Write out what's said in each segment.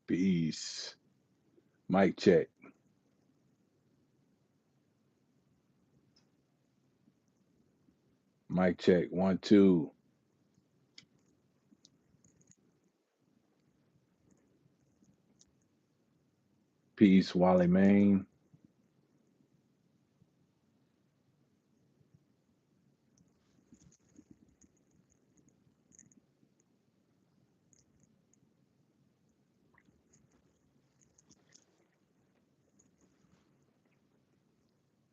Peace. Mic check. Mic check. 1, 2. Peace, Wally Main.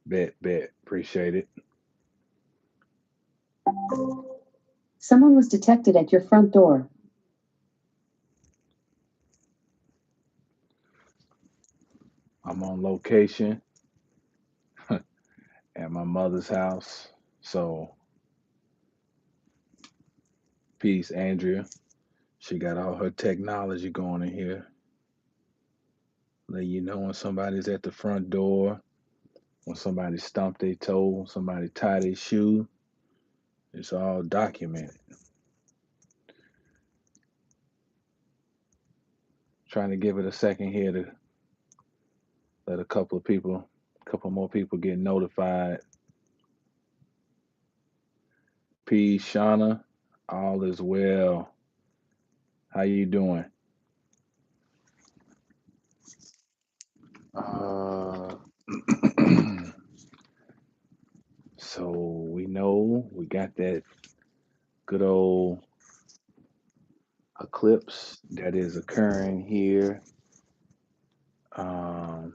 Bet, bet. Appreciate it. Someone was detected at your front door. I'm on location at my mother's house. So, peace, Andrea. She got all her technology going in here. Let you know when somebody's at the front door, when somebody stumped their toe, somebody tied their shoe. It's all documented. Trying to give it a second here to let a couple more people get notified. Peace, Shauna. All is well. How you doing? Uh, so we know we got that good old eclipse that is occurring here. Um,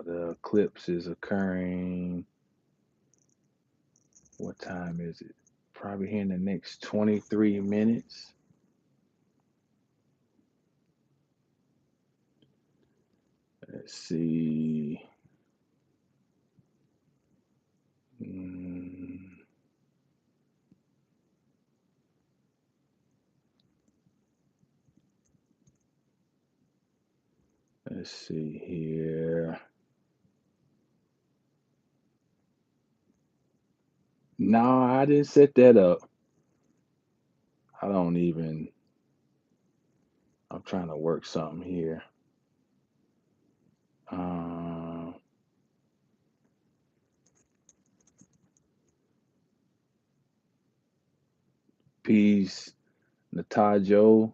the eclipse is occurring. What time is it? Probably here in the next 23 minutes. Let's see. Mm, let's see here. No, I didn't set that up. I don't even. I'm trying to work something here. Uh, Peace, Natajo.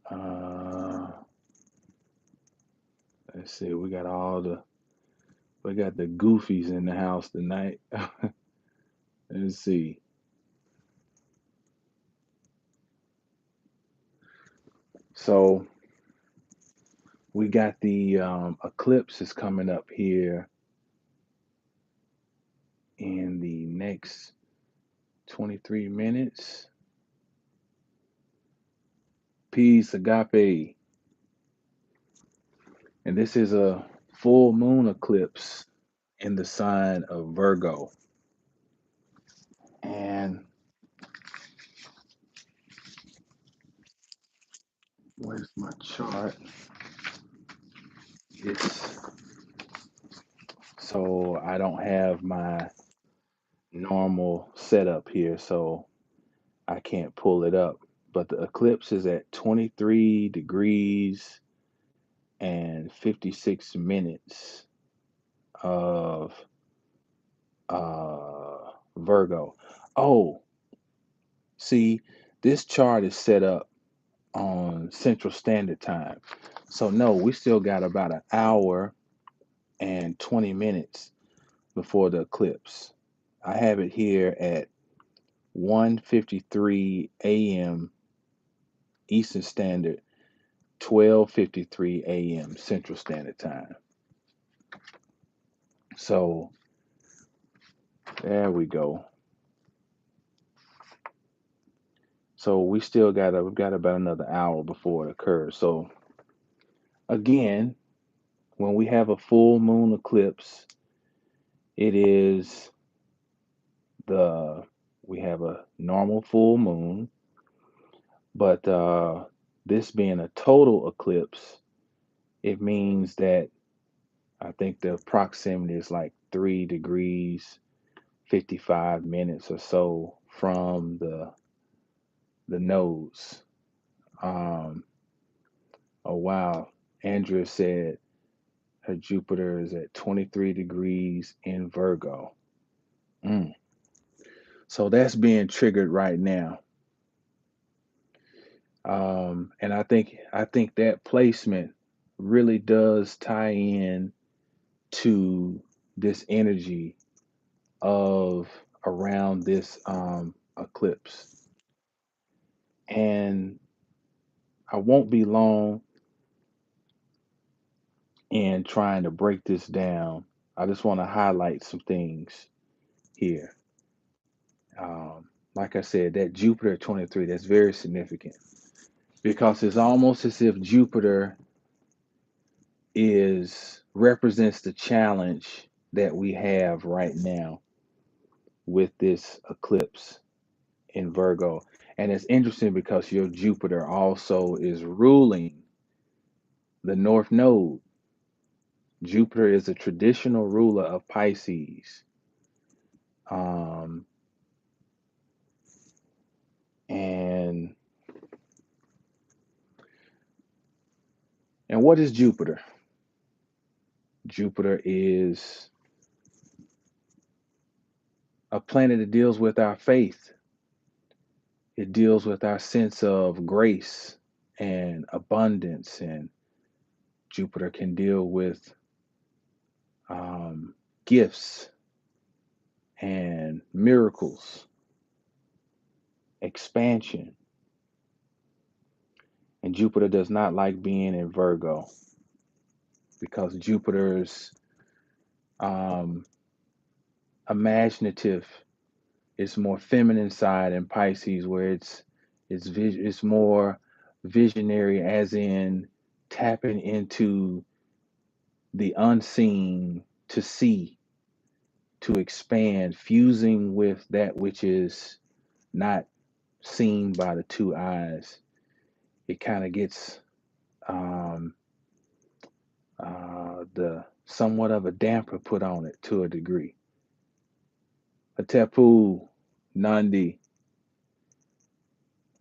Uh, let's see. We got the goofies in the house tonight. Let's see. So we got the eclipse is coming up here in the next 23 minutes. Peace, agape. And this is a full moon eclipse in the sign of Virgo. And where's my chart? It's so I don't have my normal setup here, so I can't pull it up. But the eclipse is at 23 degrees and 56 minutes of Virgo. Oh, see, this chart is set up on Central Standard Time. So no, we still got about an hour and 20 minutes before the eclipse. I have it here at 1:53 a.m. Eastern Standard, 12:53 a.m. Central Standard Time. So there we go. So we've got about another hour before it occurs. So again, when we have a full moon eclipse, it is the we have a normal full moon, but this being a total eclipse, it means that I think the proximity is like 3 degrees 55 minutes or so from the nodes. Um, oh wow, Andrea said her Jupiter is at 23 degrees in Virgo. Mm. So that's being triggered right now. And I think that placement really does tie in to this energy of around this eclipse. And I won't be long in trying to break this down. I just want to highlight some things here. Like I said, that Jupiter 23, that's very significant because it's almost as if Jupiter is represents the challenge that we have right now with this eclipse in Virgo. And it's interesting because your Jupiter also is ruling the North Node. Jupiter is a traditional ruler of Pisces. Um, and and what is Jupiter? Jupiter is a planet that deals with our faith. It deals with our sense of grace and abundance, and Jupiter can deal with um, gifts and miracles, expansion. And Jupiter does not like being in Virgo because Jupiter's um, imaginative is more feminine side in Pisces, where it's more visionary, as in tapping into the unseen to see, to expand, fusing with that which is not seen by the two eyes. It kind of gets um, the somewhat of a damper put on it to a degree. A Tepu, Nandi.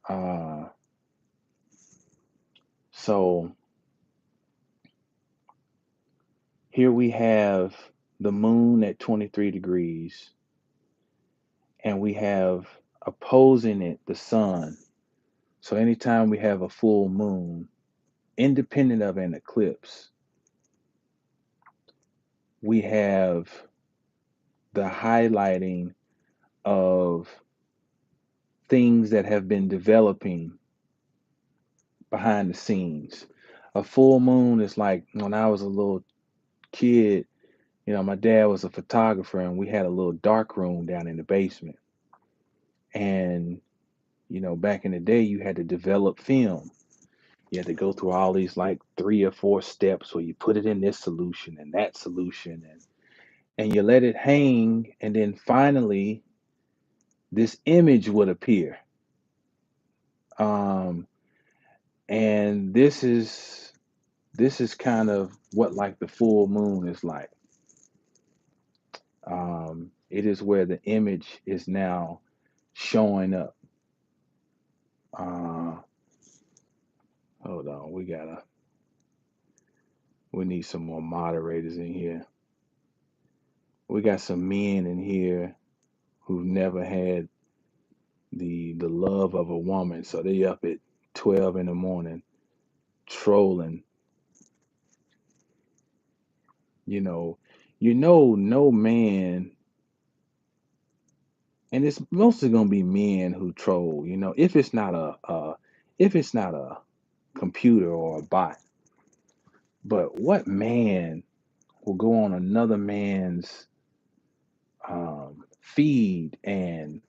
Uh, so here we have the moon at 23 degrees, and we have opposing it the sun. So anytime we have a full moon, independent of an eclipse, we have the highlighting of things that have been developing behind the scenes. A full moon is like when I was a little kid, my dad was a photographer and we had a little dark room down in the basement. And, back in the day, you had to develop film. You had to go through all these like 3 or 4 steps where you put it in this solution and that solution and you let it hang. And then finally, this image would appear. Um, and this is kind of what like the full moon is like. It is where the image is now showing up. Uh, hold on, we need some more moderators in here. We got some men in here who've never had the love of a woman, so they up at 12 in the morning trolling. You know, no man, and it's mostly gonna be men who troll. If it's not a computer or a bot. But what man will go on another man's feed and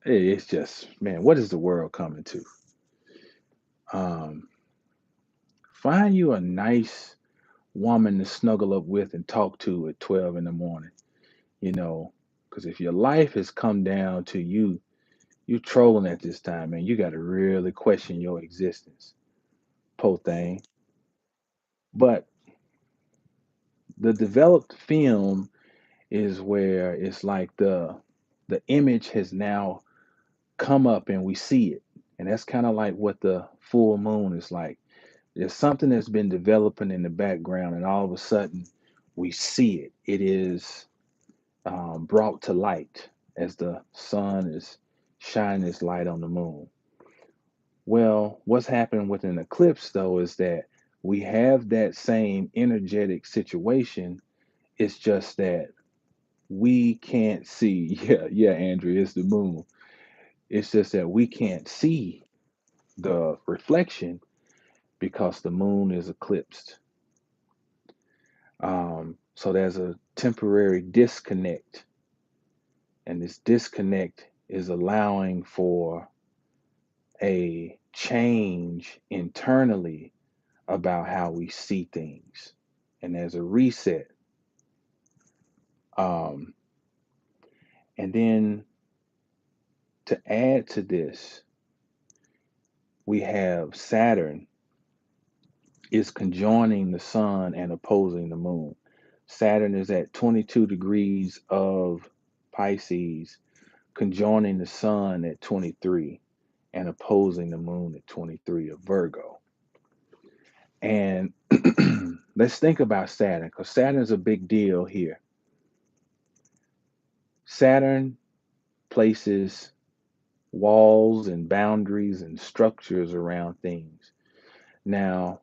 it's just, man, what is the world coming to? Um, find you a nice woman to snuggle up with and talk to at 12 in the morning, you know, because if your life has come down to you trolling at this time, man, you got to really question your existence, po thing. But the developed film is where it's like the image has now come up and we see it. And that's kind of like what the full moon is like. There's something that's been developing in the background, and all of a sudden we see it. It is brought to light as the sun is shining its light on the moon. Well, what's happening with an eclipse, though, is that we have that same energetic situation. It's just that we can't see. Yeah, yeah, Andrew, it's the moon. It's just that we can't see the reflection because the moon is eclipsed. So there's a temporary disconnect, and this disconnect is allowing for a change internally about how we see things. And there's a reset. Um, and then to add to this, we have Saturn is conjoining the sun and opposing the moon. Saturn is at 22 degrees of Pisces, conjoining the sun at 23 and opposing the moon at 23 of Virgo. And let's think about Saturn because Saturn is a big deal here. Saturn places walls and boundaries and structures around things. Now,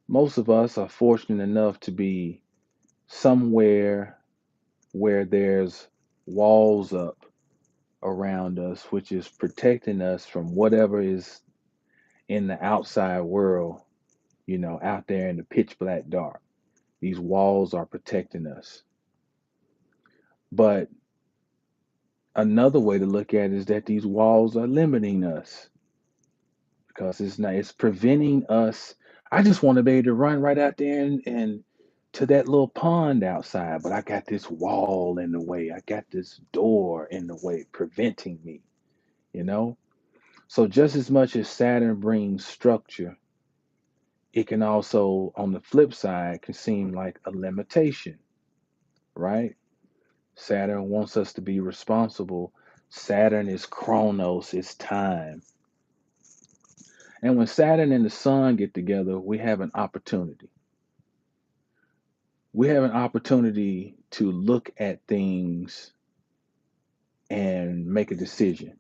most of us are fortunate enough to be somewhere where there's walls up around us, which is protecting us from whatever is in the outside world, out there in the pitch black dark. These walls are protecting us. But another way to look at it is that these walls are limiting us because it's preventing us. I just want to be able to run right out there and to that little pond outside, but I got this wall in the way. I got this door in the way preventing me, you know? So just as much as Saturn brings structure, it can also, on the flip side, can seem like a limitation, right? Saturn wants us to be responsible. Saturn is chronos, it's time. And when Saturn and the sun get together, we have an opportunity. We have an opportunity to look at things and make a decision.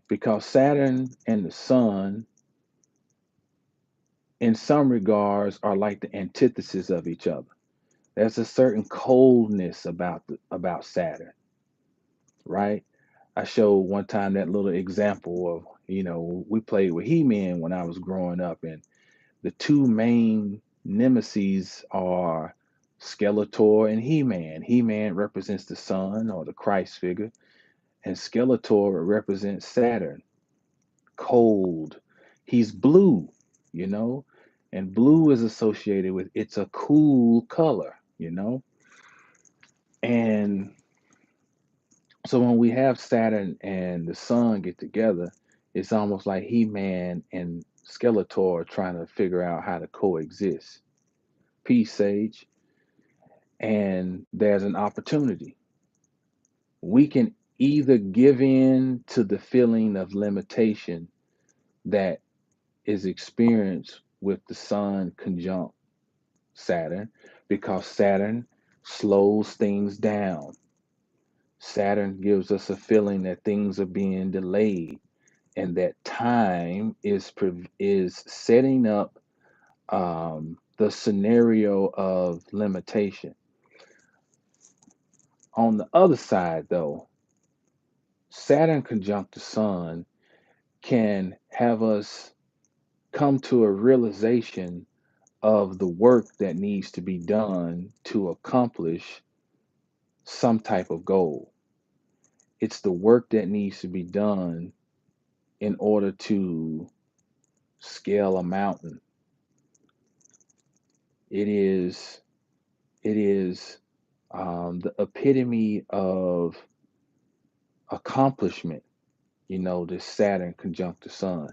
Because Saturn and the sun, in some regards, are like the antithesis of each other. There's a certain coldness about Saturn, right? I showed one time that little example of, we played with He-Man when I was growing up, and the two main nemesis are Skeletor and He-Man. He-Man represents the sun or the Christ figure, and Skeletor represents Saturn, cold. He's blue, you know, and blue is associated with it's a cool color. And so when we have Saturn and the sun get together, it's almost like He-Man and Skeletor trying to figure out how to coexist. Peace, Sage. And there's an opportunity. We can either give in to the feeling of limitation that is experienced with the sun conjunct Saturn, because Saturn slows things down. Saturn gives us a feeling that things are being delayed and that time is setting up the scenario of limitation. On the other side, though, Saturn conjunct the sun can have us come to a realization of the work that needs to be done to accomplish some type of goal. It's the work that needs to be done in order to scale a mountain. It is the epitome of accomplishment. This Saturn conjunct the sun,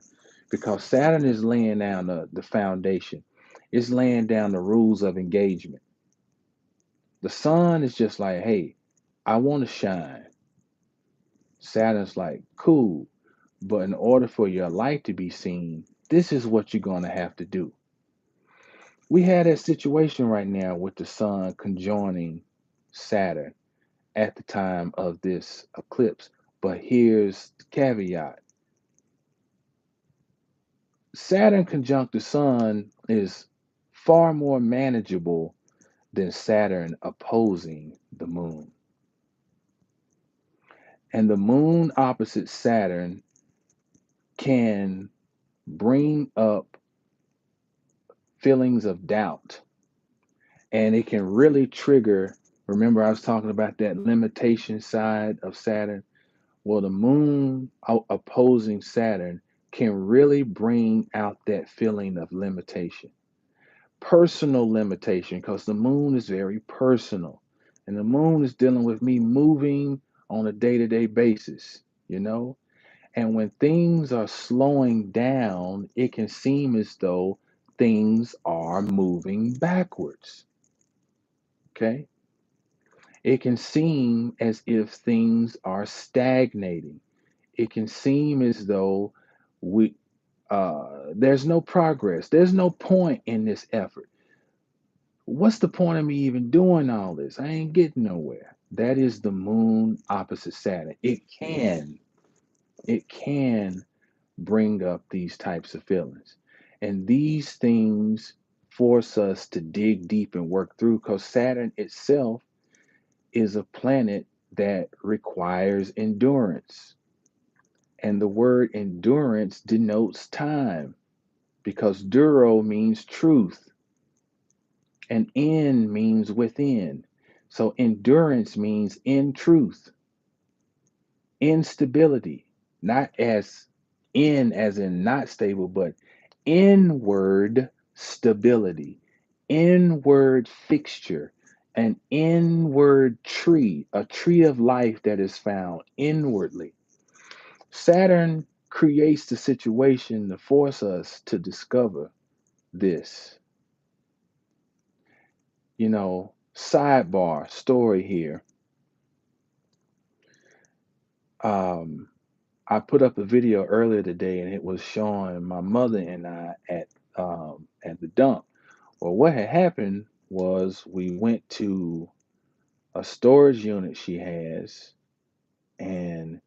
because Saturn is laying down the foundation. It's laying down the rules of engagement. The sun is just like, hey, I want to shine. Saturn's like, cool, but in order for your light to be seen, this is what you're going to have to do. We had that situation right now with the sun conjoining Saturn at the time of this eclipse. But here's the caveat: Saturn conjunct the sun is far more manageable than Saturn opposing the moon. And the moon opposite Saturn can bring up feelings of doubt, and it can really trigger. Remember, I was talking about that limitation side of Saturn. Well, the moon opposing Saturn can really bring out that feeling of limitation, personal limitation, because the moon is very personal. And the moon is dealing with me moving on a day to day basis, you know? And when things are slowing down, it can seem as though things are moving backwards. Okay? It can seem as if things are stagnating. It can seem as though we there's no progress. There's no point in this effort. What's the point of me even doing all this? I ain't getting nowhere. That is the moon opposite Saturn. It can bring up these types of feelings. And these things force us to dig deep and work through, because Saturn itself is a planet that requires endurance. And the word endurance denotes time, because duro means truth and in means within. So endurance means in truth, instability, not as in not stable, but inward stability, inward fixture, an inward tree, a tree of life that is found inwardly. Saturn creates the situation to force us to discover this. Sidebar story here. Um, I put up a video earlier today, and it was showing my mother and I at the dump. Well, what had happened was we went to a storage unit she has, and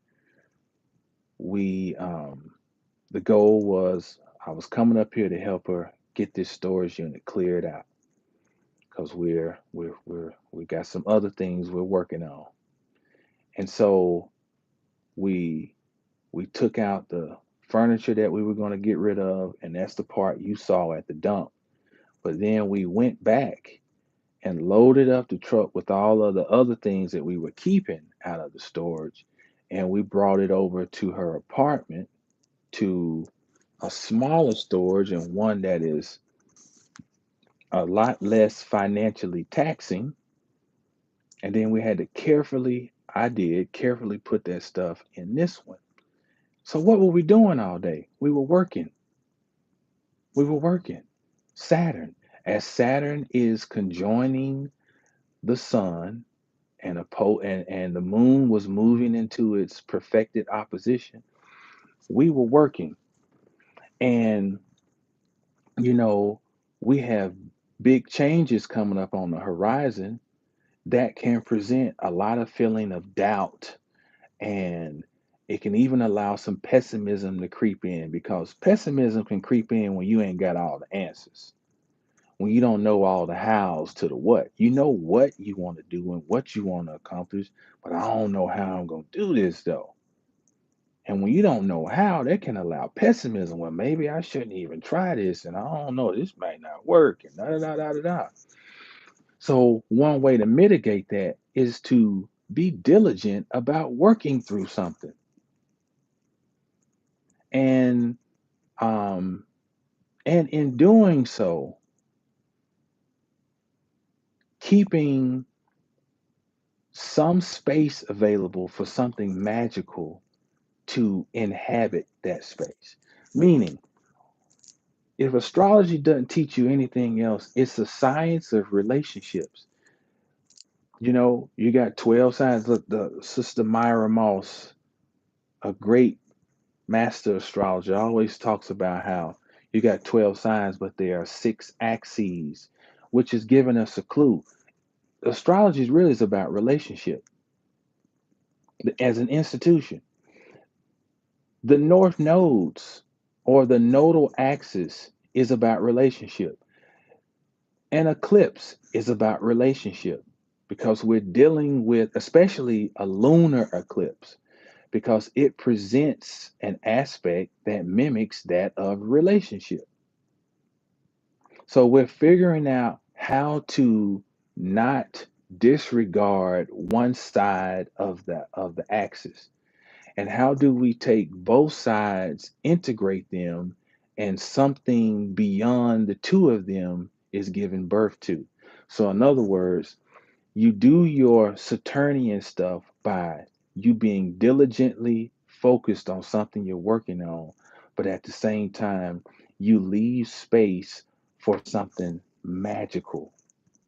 we the goal was I was coming up here to help her get this storage unit cleared out, because we got some other things we're working on. And so we we took out the furniture that we were going to get rid of, and that's the part you saw at the dump. But then we went back and loaded up the truck with all of the other things that we were keeping out of the storage, and we brought it over to her apartment, to a smaller storage, and one that is a lot less financially taxing. And then we had to carefully put that stuff in this one. So what were we doing all day? We were working. Saturn, as Saturn is conjoining the sun, and the moon was moving into its perfected opposition, we were working. And you know, we have big changes coming up on the horizon that can present a lot of feeling of doubt, and it can even allow some pessimism to creep in, because pessimism can creep in when you ain't got all the answers, when you don't know all the hows to the what. You know what you want to do and what you want to accomplish, but I don't know how I'm going to do this though. And when you don't know how, that can allow pessimism. Well, maybe I shouldn't even try this, and I don't know, this might not work, and da da da da da da. So, one way to mitigate that is to be diligent about working through something. And um and in doing so, keeping some space available for something magical to inhabit that space. Meaning, if astrology doesn't teach you anything else, it's a science of relationships. You got 12 signs. Look, the Sister Myra Moss, a great master astrologer, always talks about how you got 12 signs, but there are six axes, which is giving us a clue. Astrology really is about relationship as an institution. The North Nodes or the nodal axis is about relationship. An eclipse is about relationship because we're dealing with, especially a lunar eclipse, because it presents an aspect that mimics that of relationship. So we're figuring out how to not disregard one side of the axis. And how do we take both sides, integrate them, and something beyond the two of them is given birth to? So, in other words, you do your Saturnian stuff by you being diligently focused on something you're working on, but at the same time, you leave space for something magical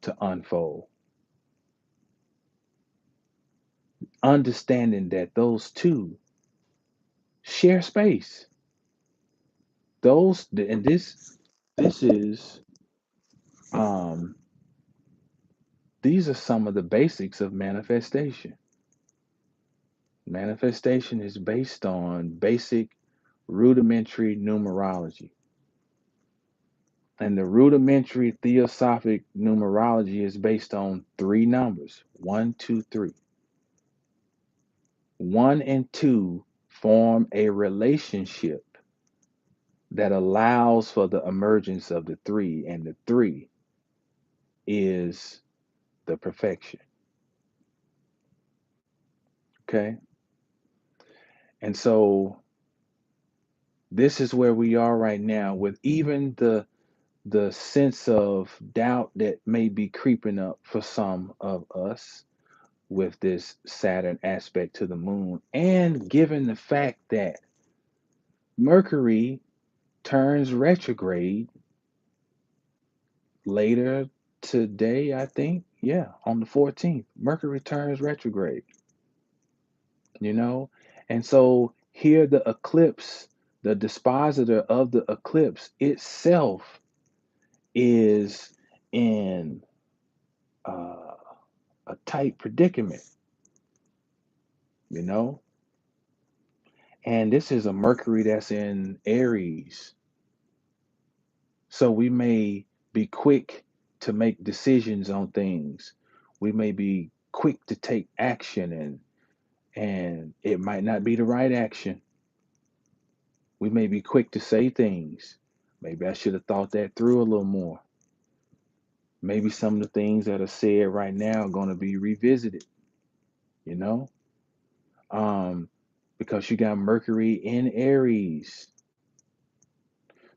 to unfold. Understanding that those two share space. This is um these are some of the basics of manifestation. Manifestation is based on basic rudimentary numerology. And the rudimentary theosophic numerology is based on three numbers: one, two, three. One and two form a relationship that allows for the emergence of the three, and the three is the perfection. Okay. And so this is where we are right now, with even the sense of doubt that may be creeping up for some of us with this Saturn aspect to the moon, and given the fact that Mercury turns retrograde later today, I think. Yeah, on the 14th, Mercury turns retrograde, you know? And so here the eclipse, the dispositor of the eclipse itself is in uh, a tight predicament, you know? And this is a Mercury that's in Aries. So we may be quick to make decisions on things. We may be quick to take action, and it might not be the right action. We may be quick to say things. Maybe I should have thought that through a little more. Maybe some of the things that are said right now are going to be revisited, you know? Um, because you got Mercury in Aries.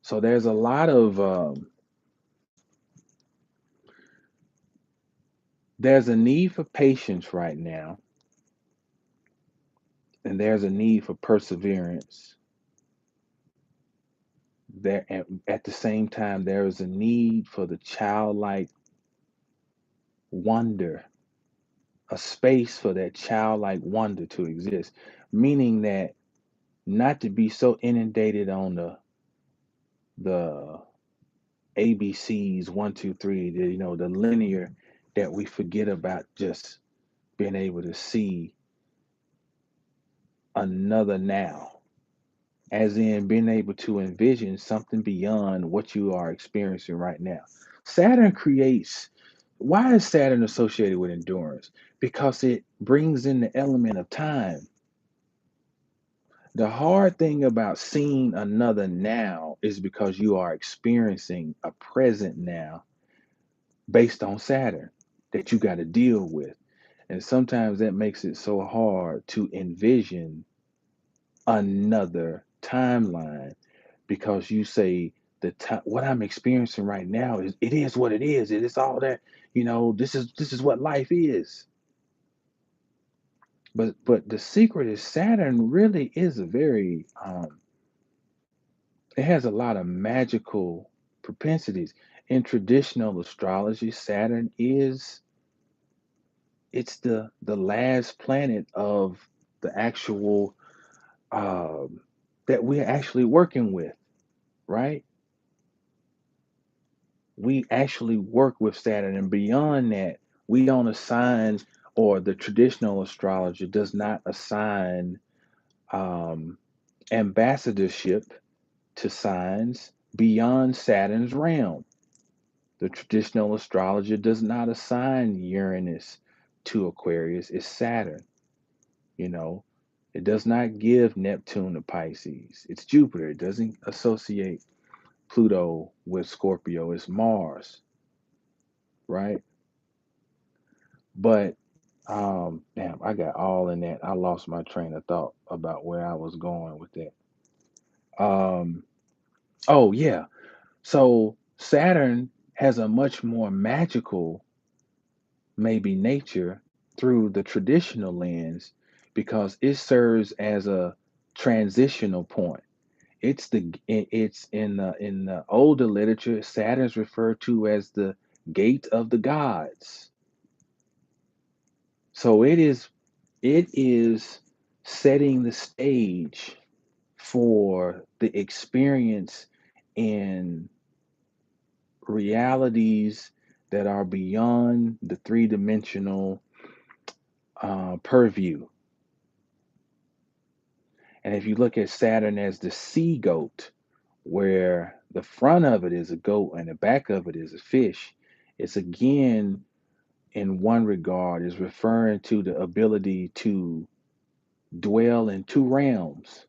So there's a need for patience right now, and there's a need for perseverance. There at the same time, there is a need for the childlike wonder, a space for that childlike wonder to exist, meaning that not to be so inundated on the ABCs, one, two, three, the linear, that we forget about just being able to see another now, as in being able to envision something beyond what you are experiencing right now. Saturn creates, why is Saturn associated with endurance? Because it brings in the element of time. The hard thing about seeing another now is because you are experiencing a present now based on Saturn that you got to deal with. And sometimes that makes it so hard to envision another timeline, because you say the time what I'm experiencing right now is, it is what it is. It is all that, this is what life is. But the secret is Saturn really is a very it has a lot of magical propensities. In traditional astrology, Saturn it's the last planet of the actual um, that we're actually working with, right? We actually work with Saturn, and beyond that, we don't assign, or the traditional astrologer does not assign um, ambassadorship to signs beyond Saturn's realm. The traditional astrologer does not assign Uranus to Aquarius, it's Saturn, you know. It does not give Neptune to Pisces. It's Jupiter. It doesn't associate Pluto with Scorpio. It's Mars, right? But damn, I got all in that. I lost my train of thought about where I was going with that. Um, oh yeah. So Saturn has a much more magical, maybe nature through the traditional lens because it serves as a transitional point. It's in the older literature, Saturn's referred to as the gate of the gods. So it is setting the stage for the experience in realities that are beyond the three-dimensional purview. And if you look at Saturn as the sea goat, where the front of it is a goat and the back of it is a fish, it's again, in one regard, is referring to the ability to dwell in two realms.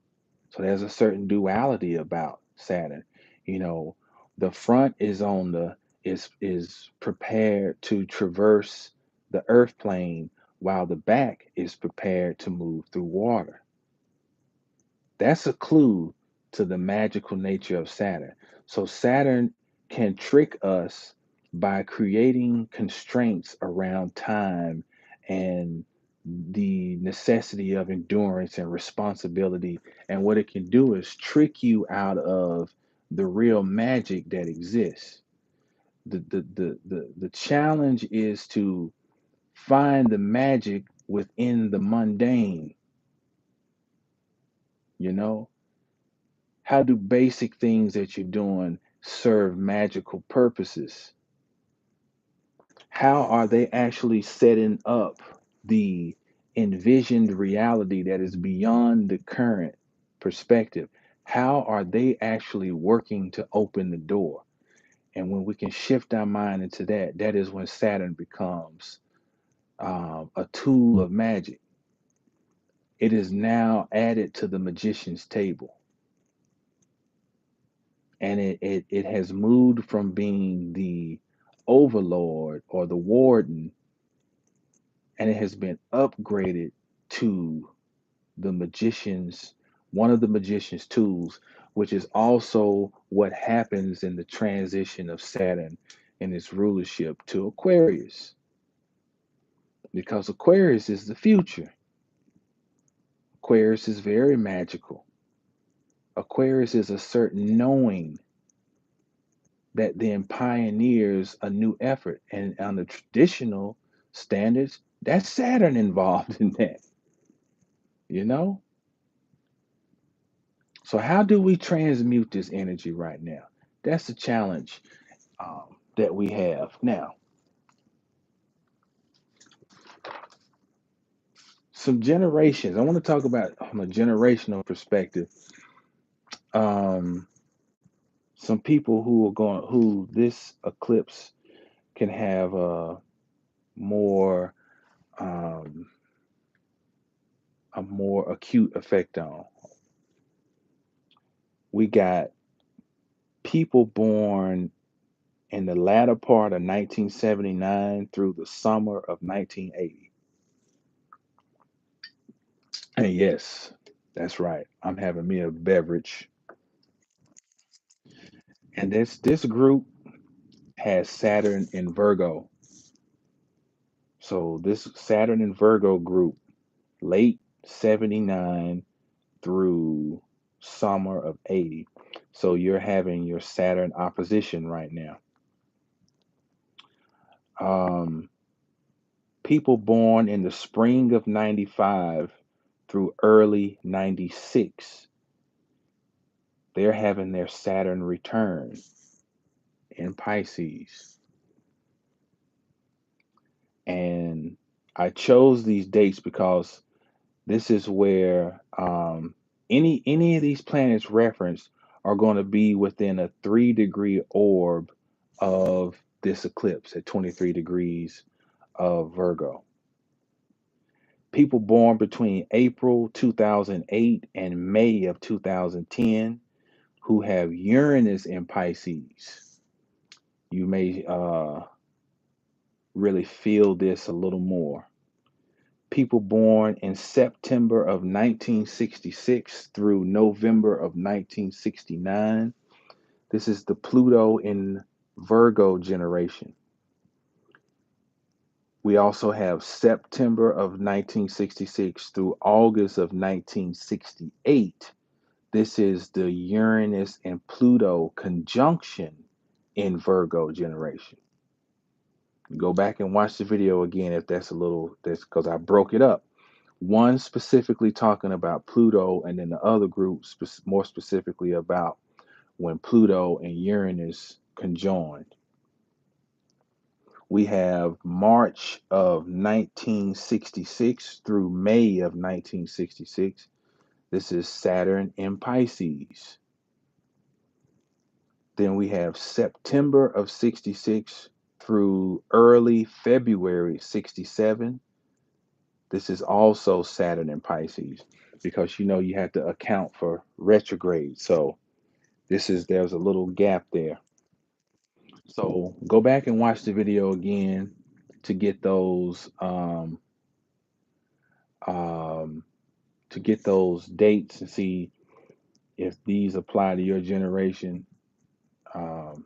So there's a certain duality about Saturn. You know, the front is on the is prepared to traverse the earth plane while the back is prepared to move through water. That's a clue to the magical nature of Saturn. So Saturn can trick us by creating constraints around time and the necessity of endurance and responsibility. And what it can do is trick you out of the real magic that exists. The challenge is to find the magic within the mundane, you know? How do basic things that you're doing serve magical purposes? How are they actually setting up the envisioned reality that is beyond the current perspective? How are they actually working to open the door? And when we can shift our mind into that, that is when Saturn becomes a tool of magic. It is now added to the magician's table. And it has moved from being the overlord or the warden, and it has been upgraded to the magician's one of the magician's tools, which is also what happens in the transition of Saturn and its rulership to Aquarius, because Aquarius is the future. Aquarius is very magical. Aquarius is a certain knowing that then pioneers a new effort. And on the traditional standards, that's Saturn involved in that, you know? So, how do we transmute this energy right now? That's the challenge that we have. Now, some generations. I want to talk about from a generational perspective. Um, some people who this eclipse can have more um, a more acute effect on. We got people born in the latter part of 1979 through the summer of 1980. And yes, that's right. I'm having me a beverage. And this group has Saturn in Virgo. So this Saturn in Virgo group, late 79 through summer of 80. So you're having your Saturn opposition right now. Um, People born in the spring of 95 through early 96, they're having their Saturn return in Pisces. And I chose these dates because this is where any of these planets referenced are going to be within a 3-degree orb of this eclipse at 23 degrees of Virgo. People born between April 2008 and May of 2010 who have Uranus in Pisces, you may really feel this a little more. People born in September of 1966 through November of 1969. This is the Pluto in Virgo generation. We also have September of 1966 through August of 1968. This is the Uranus and Pluto conjunction in Virgo generation. Go back and watch the video again if that's that's because I broke it up. One specifically talking about Pluto, and then the other group more specifically about when Pluto and Uranus conjoined. We have March of 1966 through May of 1966. This is Saturn in Pisces. Then we have September of 66 through early February 67. This is also Saturn in Pisces because you have to account for retrograde. So there's a little gap there. So go back and watch the video again to get um, those dates and see if these apply to your generation. Um,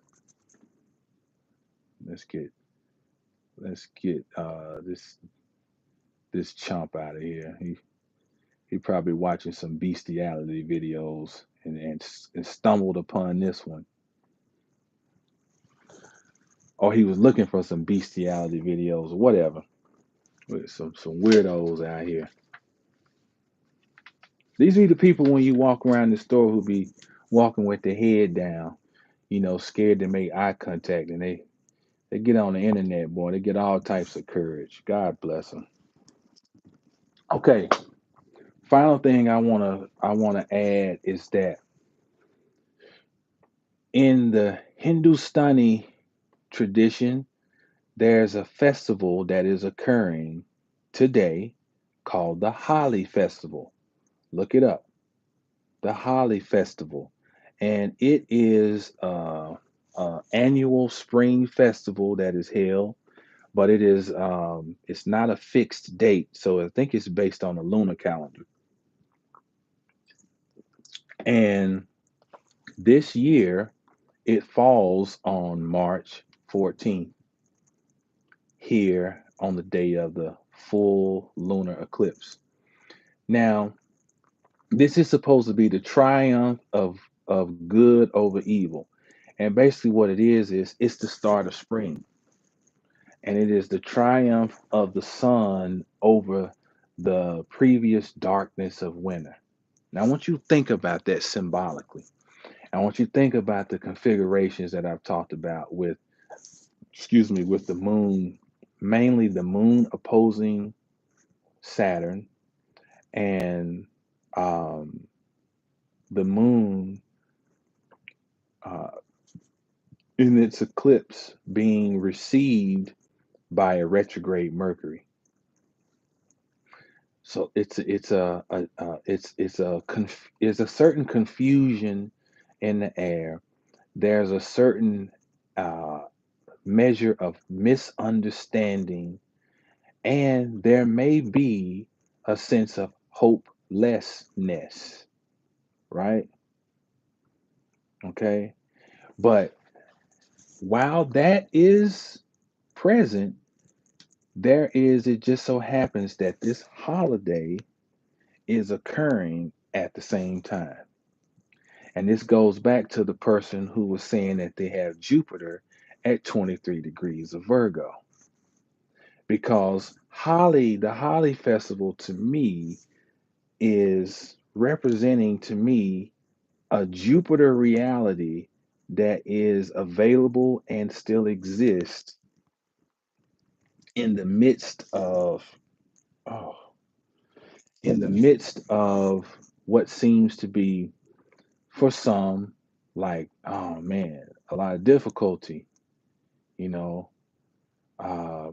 let's get this chump out of here. He probably watching some bestiality videos and stumbled upon this one. Or he was looking for some bestiality videos or whatever. With some weirdos out here. These are the people when you walk around the store who be walking with their head down, scared to make eye contact, and they get on the internet, boy. They get all types of courage. God bless them. Okay, final thing I wanna add is that in the Hindustani tradition, there's a festival that is occurring today called the Holi Festival. Look it up, the Holi Festival, and it is a annual spring festival that is held, but it's not a fixed date, so I think it's based on the lunar calendar. And this year, it falls on March 14th here on the day of the full lunar eclipse. Now, this is supposed to be the triumph of good over evil. And basically what it is it's the start of spring. And it is the triumph of the sun over the previous darkness of winter. Now I want you to think about that symbolically. I want you to think about the configurations that I've talked about with the moon, mainly the moon opposing Saturn, and um, the moon uh, in its eclipse being received by a retrograde Mercury. So it's a certain confusion in the air. There's a certain uh, measure of misunderstanding, and there may be a sense of hopelessness, right? Okay. But while that is present, it just so happens that this holiday is occurring at the same time. And this goes back to the person who was saying that they have Jupiter at 23 degrees of Virgo. because the Holly Festival to me is representing to me a Jupiter reality that is available and still exists in the midst of oh, in the midst of what seems to be for some like oh man a lot of difficulty, you know, uh,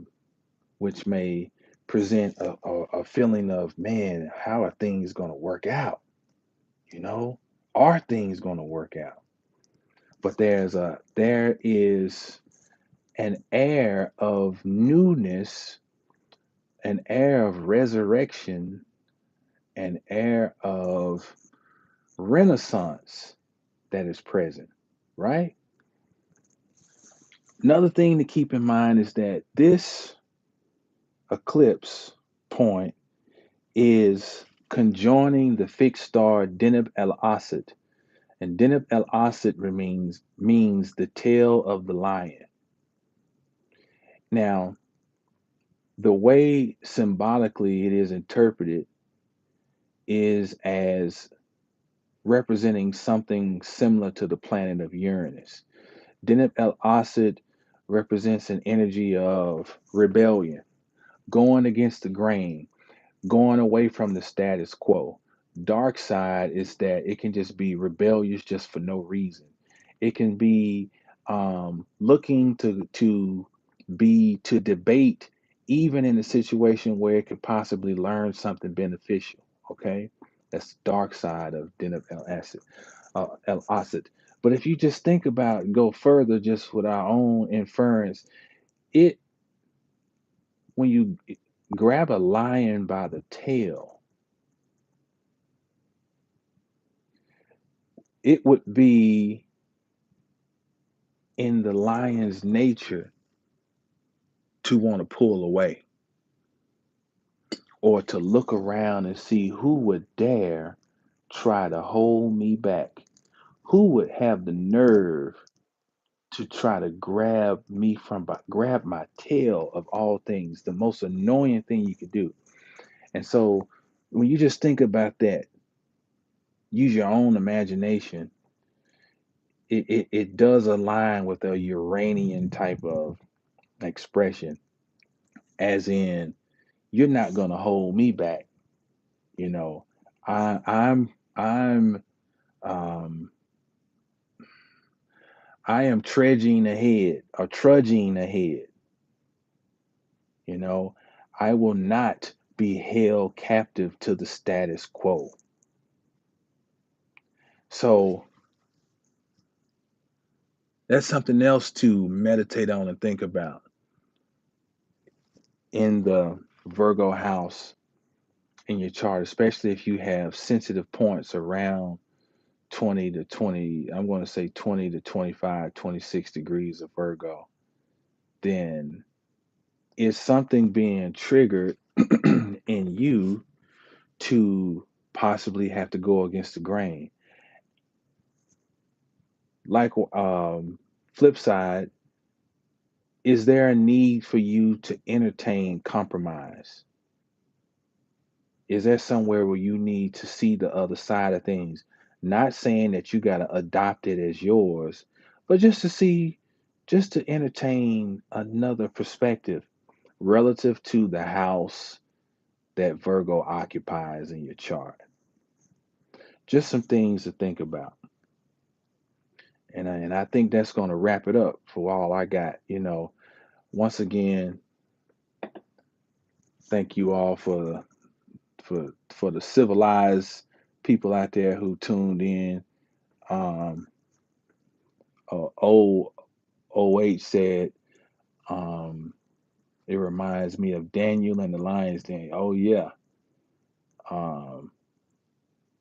which may present a feeling of man how are things going to work out, you know, are things going to work out? But there is an air of newness, an air of resurrection, an air of renaissance that is present, right? Another thing to keep in mind is that this eclipse point is conjoining the fixed star Deneb El Asad, and Deneb El Asad remains means the tail of the lion. Now, the way symbolically it is interpreted is as representing something similar to the planet of Uranus. Deneb El Asad represents an energy of rebellion, going against the grain, going away from the status quo. Dark side is that it can just be rebellious just for no reason. It can be looking to debate even in a situation where it could possibly learn something beneficial. Okay, that's the dark side of Din of El Asad. But if you just think about go further, just with our own inference, it when you grab a lion by the tail, it would be in the lion's nature to want to pull away or to look around and see who would dare try to hold me back. Who would have the nerve to try to grab my tail of all things, the most annoying thing you could do. And so when you just think about that, use your own imagination, it does align with a Uranian type of expression, as in you're not gonna hold me back. You know, I'm um I am trudging ahead or trudging ahead, you know. I will not be held captive to the status quo. So that's something else to meditate on and think about in the Virgo house in your chart, especially if you have sensitive points around 20 to 20, I'm going to say 20 to 25, 26 degrees of Virgo, then is something being triggered in you to possibly have to go against the grain. Like, flip side, is there a need for you to entertain compromise? Is there somewhere where you need to see the other side of things? Not saying that you got to adopt it as yours, but just to see, just to entertain another perspective relative to the house that Virgo occupies in your chart. Just some things to think about. And I think that's going to wrap it up for all I got. You know, once again, thank you all for the civilized people out there who tuned in. Um, OH said, um, it reminds me of Daniel and the Lion's Den. Oh, yeah. Um,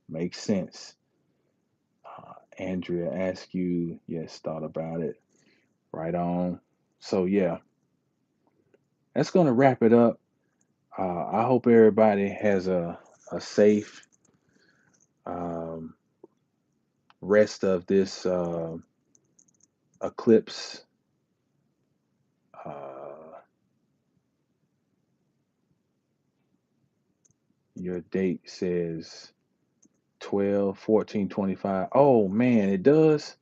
makes sense. Andrea asked you, yes, thought about it. Right on. So, yeah, that's going to wrap it up. I hope everybody has a safe um, rest of this eclipse uh, Your date says 12/14/25. Oh man, it does.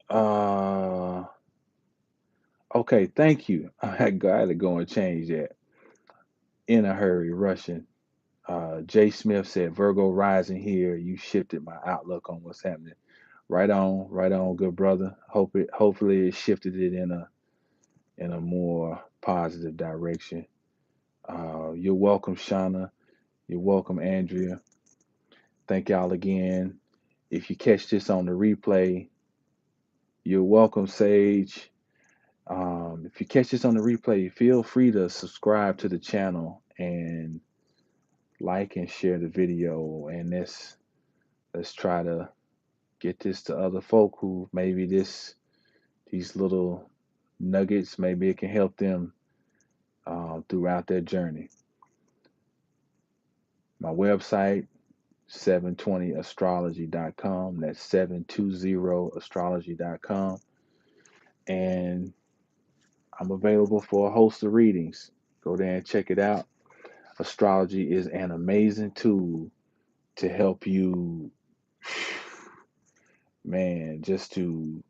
Uh, okay, thank you. I had to go and change that in a hurry, rushing. Jay Smith said Virgo rising here. You shifted my outlook on what's happening. Right on, good brother. Hopefully it shifted it in a more positive direction. You're welcome, Shauna. You're welcome, Andrea. Thank y'all again. If you catch this on the replay, you're welcome, Sage. If you catch this on the replay, feel free to subscribe to the channel and like and share the video. And let's try to get this to other folk who maybe these little nuggets, maybe it can help them throughout their journey. My website, 720astrology.com. That's 720astrology.com. And I'm available for a host of readings. Go there and check it out. Astrology is an amazing tool to help you, man, just to,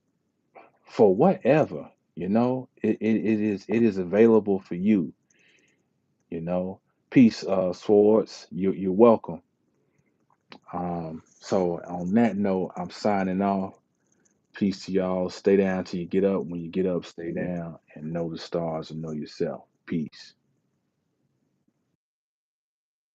for whatever, it is available for you, you know. Peace, Swords. You're welcome. So on that note, I'm signing off. Peace to y'all. Stay down till you get up. When you get up, stay down and know the stars and know yourself. Peace.